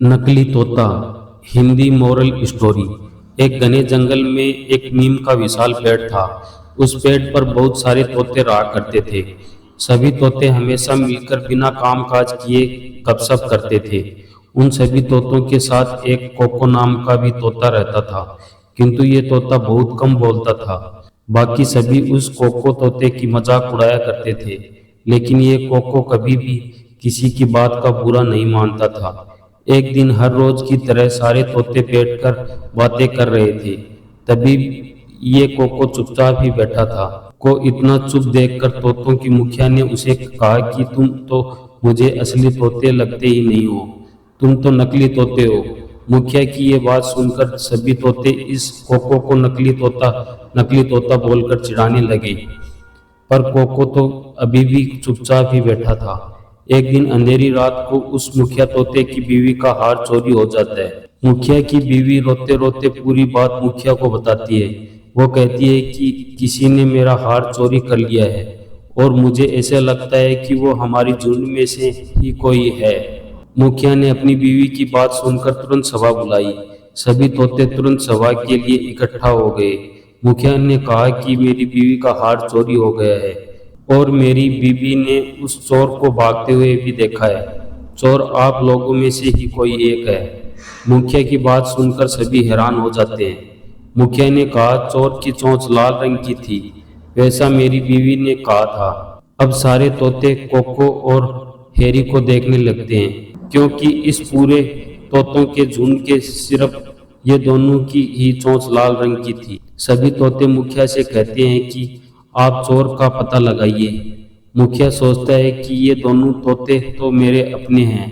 नकली तोता। Hindi moral story. एक घने जंगल में एक नीम का विशाल पेड़ था। उस पेड़ पर बहुत सारे तोते रहा करते थे। सभी तोते हमेशा मिलकर बिना काम काज किए गपशप करते थे। उन सभी तोतों के साथ एक कोको नाम का भी तोता रहता था, किंतु ये तोता बहुत कम बोलता था। बाकी सभी उस कोको तोते की मजाक उड़ाया करते थे, लेकिन ये कोको कभी भी किसी की बात का बुरा नहीं मानता था। एक दिन हर रोज की तरह सारे तोते बैठकर बातें कर रहे थे। तभी ये कोको चुपचाप ही बैठा था। को इतना चुप देखकर तोतों की मुखिया ने उसे कहा कि तुम तो मुझे असली तोते लगते ही नहीं हो, तुम तो नकली तोते हो। मुखिया की ये बात सुनकर सभी तोते इस कोको को नकली तोता बोलकर चिढ़ाने लगे, पर कोको तो अभी भी चुपचाप ही बैठा था। एक दिन अंधेरी रात को उस मुखिया तोते की बीवी का हार चोरी हो जाता है। मुखिया की बीवी रोते रोते पूरी बात मुखिया को बताती है। वो कहती है कि किसी ने मेरा हार चोरी कर लिया है और मुझे ऐसा लगता है कि वो हमारी झुंड में से ही कोई है। मुखिया ने अपनी बीवी की बात सुनकर तुरंत सभा बुलाई। सभी तोते तुरंत सभा के लिए इकट्ठा हो गए। मुखिया ने कहा कि मेरी बीवी का हार चोरी हो गया है और मेरी बीवी ने उस चोर को भागते हुए भी देखा है। चोर आप लोगों में से ही कोई एक है। मुखिया की बात सुनकर सभी हैरान हो जाते हैं। मुखिया ने कहा, चोर की चोंच लाल रंग की थी, वैसा मेरी बीवी ने कहा था। अब सारे तोते कोको और हैरी को देखने लगते हैं, क्योंकि इस पूरे तोतों के झुंड के सिर्फ ये दोनों की ही चोंच लाल रंग की थी। सभी तोते मुखिया से कहते हैं कि आप चोर का पता लगाइए। मुखिया सोचता है कि ये दोनों तोते तो मेरे अपने हैं,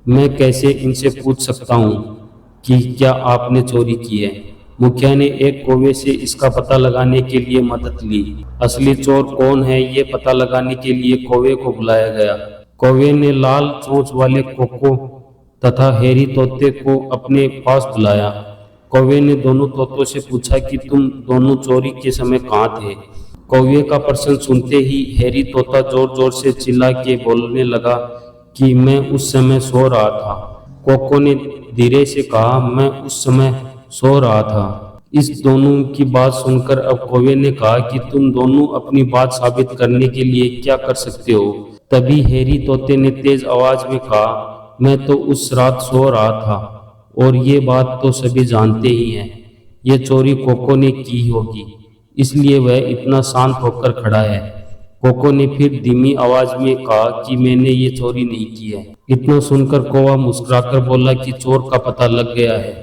मैं कैसे इनसे पूछ सकता हूँ कि क्या आपने चोरी की है। मुखिया ने एक कौवे से इसका पता लगाने के लिए मदद ली। असली चोर कौन है ये पता लगाने के लिए कौवे को बुलाया गया। कौवे ने लाल चोंच वाले कोको तथा हैरी तोते को अपने पास बुलाया। कौवे ने दोनों तोतों से पूछा कि तुम दोनों चोरी के समय कहाँ थे। कौवे का प्रश्न सुनते ही हैरी तोता जोर जोर से चिल्ला के बोलने लगा कि मैं उस समय सो रहा था। कोको ने धीरे से कहा, मैं उस समय सो रहा था। इस दोनों की बात सुनकर अब कौवे ने कहा कि तुम दोनों अपनी बात साबित करने के लिए क्या कर सकते हो। तभी हैरी तोते ने तेज आवाज में कहा, मैं तो उस रात सो रहा था और ये बात तो सभी जानते ही हैं। ये चोरी कोको ने की होगी, इसलिए वह इतना शांत होकर खड़ा है। कोको ने फिर धीमी आवाज में कहा कि मैंने ये चोरी नहीं की है। इतना सुनकर कौवा मुस्कुराकर बोला कि चोर का पता लग गया है।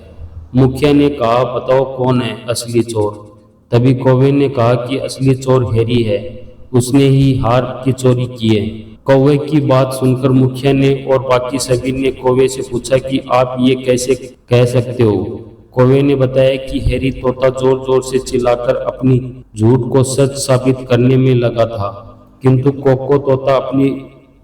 मुखिया ने कहा, बताओ कौन है असली चोर। तभी कौवे ने कहा कि असली चोर हैरी है, उसने ही हार की चोरी की है। कौवे की बात सुनकर मुखिया ने और बाकी सभी ने कौवे से पूछा कि आप ये कैसे कह सकते हो। कौवे ने बताया कि हैरी तोता जोर जोर से चिल्लाकर अपनी झूठ को सच साबित करने में लगा था, किंतु कोको तोता अपनी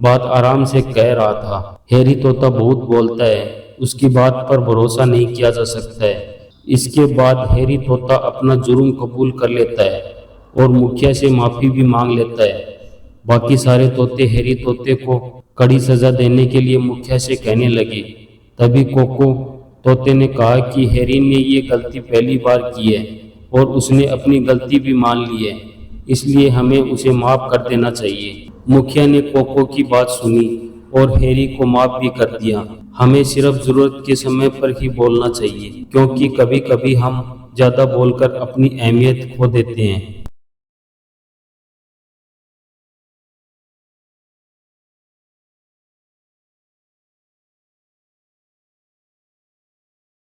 बात आराम से कह रहा था। हैरी तोता बहुत बोलता है, उसकी बात पर भरोसा नहीं किया जा सकता है। इसके बाद हैरी तोता अपना जुर्म कबूल कर लेता है और मुखिया से माफी भी मांग लेता है। बाकी सारे तोते हैरी तोते को कड़ी सजा देने के लिए मुखिया से कहने लगे। तभी कोको तोते ने कहा कि हैरी ने ये गलती पहली बार की है और उसने अपनी गलती भी मान ली है, इसलिए हमें उसे माफ कर देना चाहिए। मुखिया ने कोको की बात सुनी और हैरी को माफ भी कर दिया। हमें सिर्फ जरूरत के समय पर ही बोलना चाहिए, क्योंकि कभी कभी हम ज्यादा बोलकर अपनी अहमियत खो देते हैं।